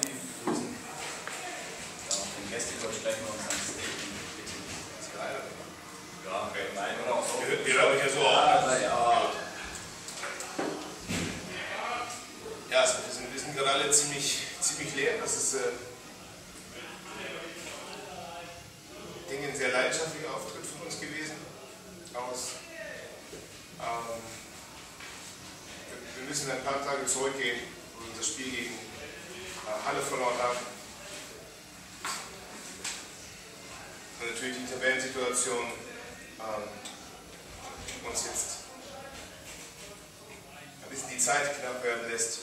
Spiel begrüßen. Den Gästecoach sprechen wir uns ans Statement. Ist geil, oder? Ja, okay. Nein, oder auch so. Gehört euch ja so auch. Ja, also wir sind gerade alle ziemlich leer. Das ist denke, ein sehr leidenschaftlicher Auftritt von uns gewesen. Wir müssen ein paar Tage zurückgehen, wo wir das Spiel gegen Halle verloren haben. Und natürlich die Tabellensituation uns jetzt ein bisschen die Zeit knapp werden lässt,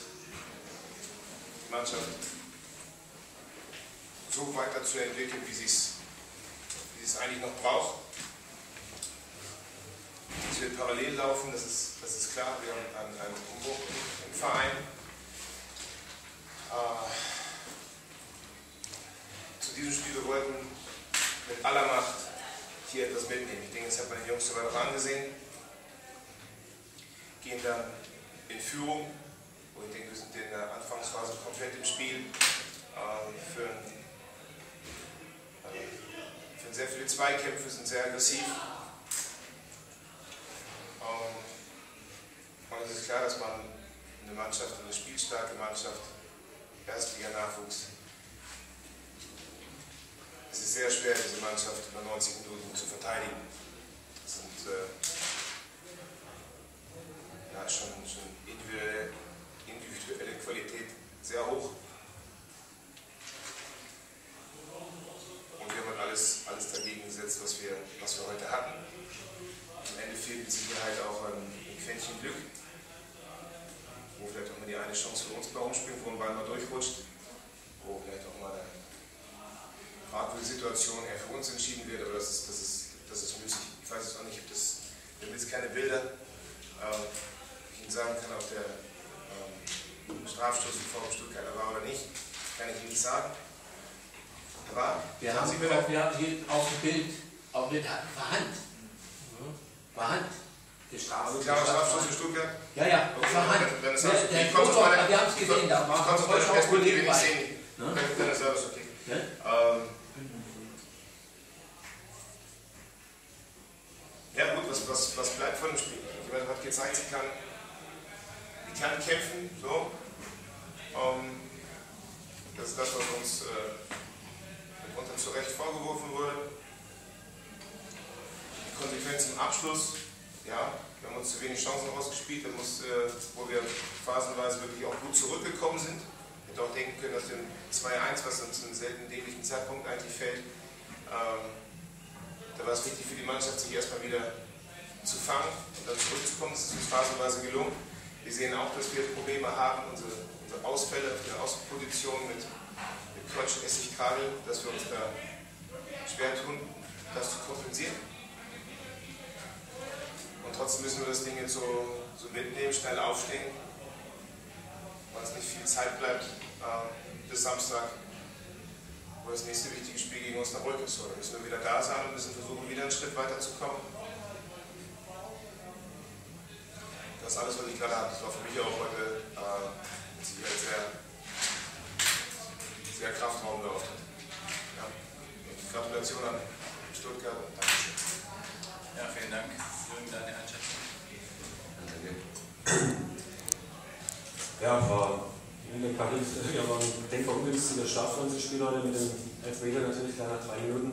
die Mannschaft so weiterzuentwickeln, wie sie es eigentlich noch braucht. Es wird parallel laufen, das ist klar. Wir haben einen Umbruch im Verein. Zu diesem Spiel, wir wollten mit aller Macht hier etwas mitnehmen. Ich denke, das hat man den Jungs sogar noch angesehen. Gehen dann in Führung, wo ich denke, wir sind in der Anfangsphase komplett im Spiel. Führen sehr viele Zweikämpfe, sind sehr aggressiv. Und es ist klar, dass man eine Mannschaft, eine spielstarke Mannschaft, Erstliga-Nachwuchs, es ist sehr schwer, diese Mannschaft über 90 Minuten zu verteidigen. Das sind schon individuelle Qualität sehr hoch. Und wir haben alles dagegen gesetzt, was wir heute hatten. Am Ende fehlt mit Sicherheit auch ein Quäntchen Glück, wo vielleicht auch mal die eine Chance für uns bei rumspringt, wo ein Ball mal durchrutscht, wo vielleicht auch mal eine fragwürdige Situation eher für uns entschieden wird, aber das ist müßig. Ich weiß es auch nicht, wir haben jetzt keine Bilder. Ich Ihnen sagen kann, ob der Strafstoß vor dem Stuttgarter war oder nicht, kann ich Ihnen nicht sagen. Aber wir haben hier auf dem Bild auch mit Hand. Hand. Also klarer Strafstoß für Stuttgart? Ja, ja, okay, war Hand. Wir haben es gesehen, da war auch Kollegen bei. Dann ist alles okay. Ja gut, was bleibt von dem Spiel? Die Mannschaft hat gezeigt, sie kann kämpfen. So. Das ist das, was uns mitunter zu Recht vorgeworfen wurde. Die Konsequenz im Abschluss, ja, wir haben uns zu wenig Chancen rausgespielt, wo wir phasenweise wirklich auch gut zurückgekommen sind. Ich hätte auch denken können, dass wir 2-1, was uns zu einem selten dämlichen Zeitpunkt eigentlich fällt, da war es wichtig für die Mannschaft, sich erstmal wieder zu fangen und dann zurückzukommen. Das ist uns phasenweise gelungen. Wir sehen auch, dass wir Probleme haben, unsere Ausfälle auf den Außenpositionen mit Quatsch und Essigkadel, dass wir uns da schwer tun, das zu kompensieren. Und trotzdem müssen wir das Ding jetzt so mitnehmen, schnell aufstehen, weil es nicht viel Zeit bleibt bis Samstag, wo das nächste wichtige Spiel gegen uns nach Rück ist. So, da müssen wir wieder da sein und müssen versuchen, wieder einen Schritt weiterzukommen. Das ist alles, was ich gerade habe. Das war für mich auch heute sehr, sehr kraftraubender Auftritt. Ja. Gratulation an Stuttgart und Dankeschön. Ja, vielen Dank. Jürgen, deine Einschätzung? Ja, war ein denkbar ungünstiger Start für unsere Spieler mit dem Elfmeter natürlich gleich nach 3 Minuten.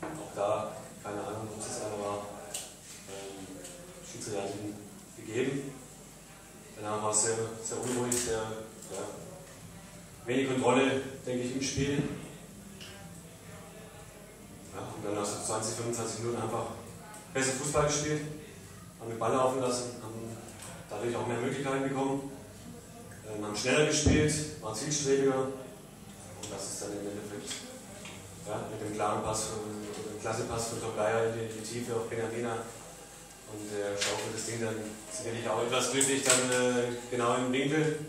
Auch da, keine Ahnung, ob es einer war, Schiedsrichter gegeben. Danach war es sehr, sehr unruhig, wenig Kontrolle, denke ich, im Spiel. Ja, und dann nach so 20, 25 Minuten einfach besser Fußball gespielt, haben den Ball laufen lassen, haben dadurch auch mehr Möglichkeiten bekommen, haben schneller gespielt, waren zielstrebiger und das ist dann im Endeffekt mit dem klaren Pass, dem Klassepass von Toplaya in die Tiefe auf Benamina und der schaufelt das Ding dann sicherlich auch etwas glücklich dann genau im Winkel,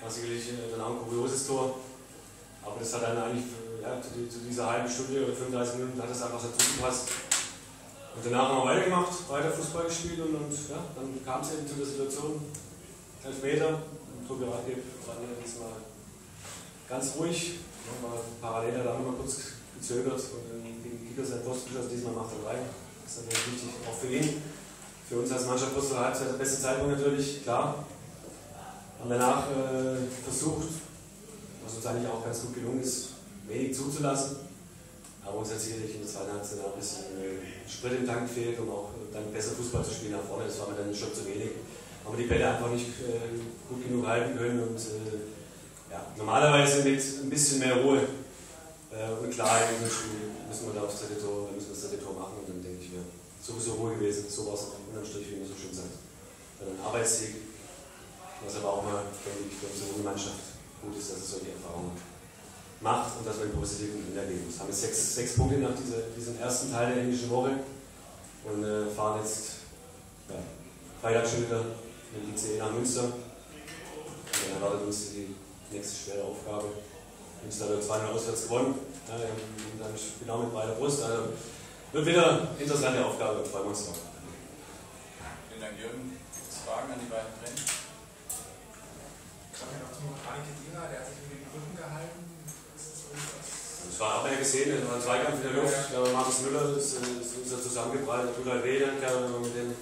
war sicherlich dann auch ein kurioses Tor, aber das hat dann eigentlich zu dieser halben Stunde oder 35 Minuten hat das einfach so zugepasst. Und danach haben wir weitergemacht, weiter Fußball gespielt und dann kam es eben zu der Situation, Elfmeter, und Tobi Radgeb war diesmal ganz ruhig. Nochmal parallel da mal kurz gezögert und gegen die Kickers ein Post geschossen, diesmal macht er rein. Das ist natürlich wichtig, auch für ihn. Für uns als Mannschaft kurz vor der Halbzeit der beste Zeitpunkt natürlich, klar. Haben danach versucht, was uns eigentlich auch ganz gut gelungen ist, wenig zuzulassen. Aber uns hat sicherlich in der zweiten Halbzeit ein bisschen Sprit im Tank fehlt, um auch dann besser Fußball zu spielen nach vorne. Das war mir dann schon zu wenig. Haben wir die Bälle einfach nicht gut genug halten können. Und ja, normalerweise mit ein bisschen mehr Ruhe und Klarheit müssen wir da aufs dritte Tor, müssen wir das dritte Tor machen. Und dann denke ich mir, sowieso Ruhe gewesen. So war es unterm Strich, wie man so schön sagt. Dann ein Arbeitssieg, was aber auch mal, denke ich, für unsere junge Mannschaft gut ist, dass es solche Erfahrungen macht und dass wir einen positiven Gewinn erleben. Wir haben jetzt sechs Punkte nach diesem ersten Teil der englischen Woche und fahren jetzt Freitag schon wieder mit dem ICE nach Münster. Und dann erwartet uns die nächste schwere Aufgabe. Münster hat 2-0 auswärts gewonnen. Ja, wir haben dann genau mit breiter Brust. Also wird wieder eine interessante Aufgabe, und freuen wir uns drauf. Vielen Dank, Jürgen. Gibt es Fragen an die beiden Trainer? Ich habe noch zum Kedira, der hat sich über den Rücken gehalten. Es war auch ja gesehen, es war ein Zweikampf in der Luft. Markus Müller ist unser zusammengeprallt, tut halt weh, dann kann er mit dem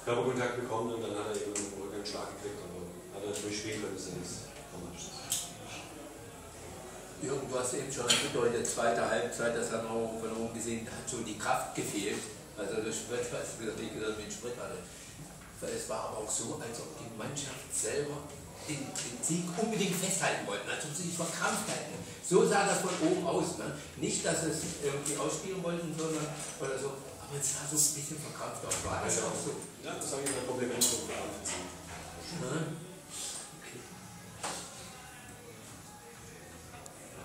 Körperkontakt bekommen und dann hat er eben im Rücken einen Schlag gekriegt. Aber hat er durchspielen können, ist ja nichts dramatisch. Jürgen, du hast eben schon angedeutet, zweite Halbzeit, das haben wir auch von oben gesehen, da hat schon die Kraft gefehlt. Also der Sprit, was wir mit Sprit hatte. Es war aber auch so, als ob die Mannschaft selber den Sieg unbedingt festhalten wollten, als ob sie sich verkrampft hätten. So sah das von oben aus. Ne? Nicht, dass es irgendwie ausspielen wollten, sondern oder so, aber es sah so ein bisschen verkrampft aus. War das auch so? Ja, das sage ich mal Kompliment zum Verein.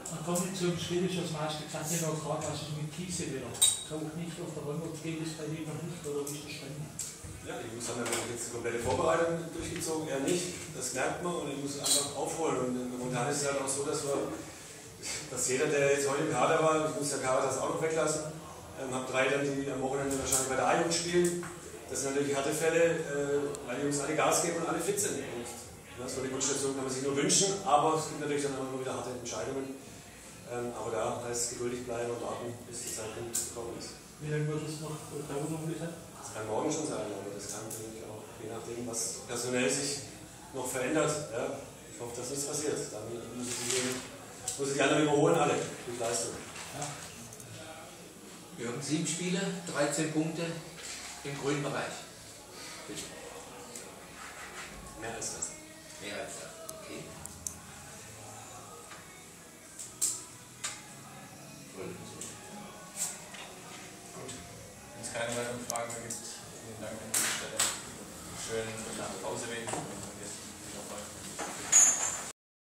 Dann kommen wir zum Schwedisch, das meiste kann ich noch fragen, was ist mit Kiese wieder? Taucht nicht auf der Römer, geht es bei dir noch nicht, oder wie ist der Stand? Ja, die Jungs haben ja jetzt die komplette Vorbereitung durchgezogen, er nicht. Das merkt man und er muss einfach aufholen. Und momentan ist es halt auch so, dass jeder, der jetzt heute im Kader war, ich muss der Kader das auch noch weglassen, habe 3 dann, die am Wochenende wahrscheinlich bei der A-Jugend spielen. Das sind natürlich harte Fälle, weil die Jungs alle Gas geben und alle fit sind. Und so eine Grundstation kann man sich nur wünschen, aber es gibt natürlich dann auch immer wieder harte Entscheidungen. Aber da heißt es geduldig bleiben und warten, bis die Zeitpunkt gekommen ist. Wie lange wird es noch dauern ungefähr? Das kann morgen schon sein, aber das kann natürlich auch, je nachdem, was personell sich noch verändert. Ja, ich hoffe, dass nichts passiert. Dann muss die anderen überholen, alle durch Leistung. Ja. Wir haben 7 Spiele, 13 Punkte im grünen Bereich. Mehr als das. Mehr als das, okay. Gut. Wenn es keine weiteren Fragen mehr gibt, vielen Dank an dieser Stelle. Schönen Pause wegen.